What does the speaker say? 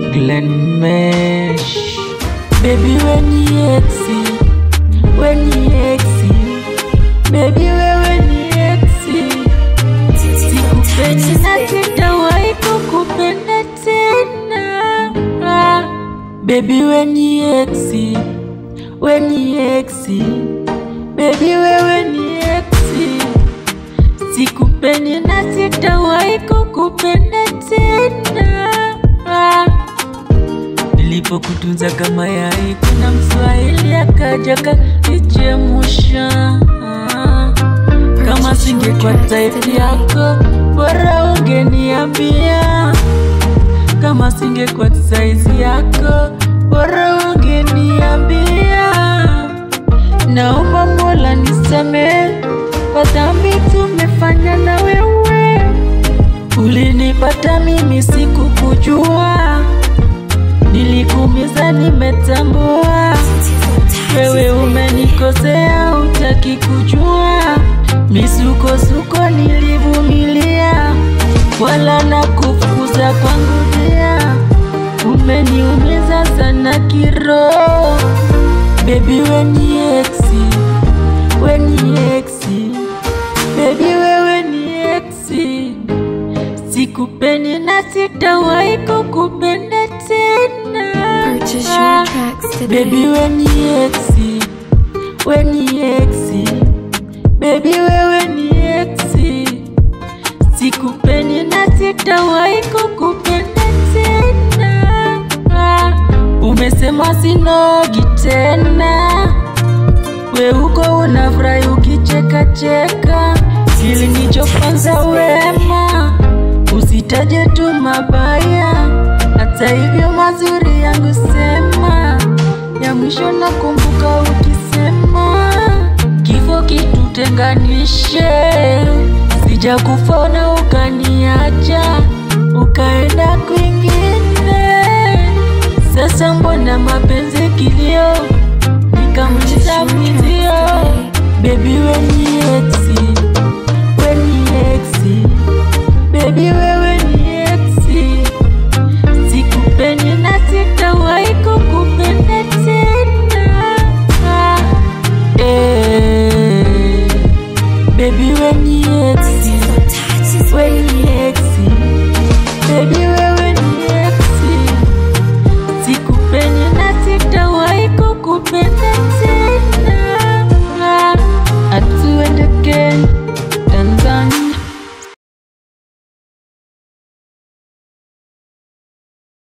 Glenn Mesh. Baby when you exi, baby when you exi, sikupendi na sitawahi kukupenda tena. Baby when you exi, baby when you exi, sikupendi na sitawahi kukupenda tena. Nilipokutunza kama yai, kuna Mswahili akaja kanichemsha. Kama singekuwa type yako, bora ungeniambia. Kama singekuwa size yako, bora ungeniambia. Naomba Mola nisamehe kwa dhambi tumefanya na wewe. Ulinipata mimi sikukujua, nilikuumiza nimetambua. Wewe umenikosea hutaki kujua. Misukosuko nilivumilia, wala na kufukuza kwangu dia. Umeniumiza sana kiroho. Baby when you exi, baby wewe ni exi, sikupendi na sitawahi kukupenda tena. Purchase your tracks today. Baby when you exi, baby wewe ni exi, sikupendi na sitawahi kukupenda tena. Umesema sinogi tena, we uko unafurahi ukicheka cheka. Hili nichofanza wema, usitaje tu mabaya. Hata hivyo mazuri yangu sema, ya mwisho nakumbuka ukisema kifo kitutenganishe. Sija kufona ukaniacha ukaenda kwingine. Sasa mbona mapenzi kilio, nikamliza mwenzio. Baby when you exi,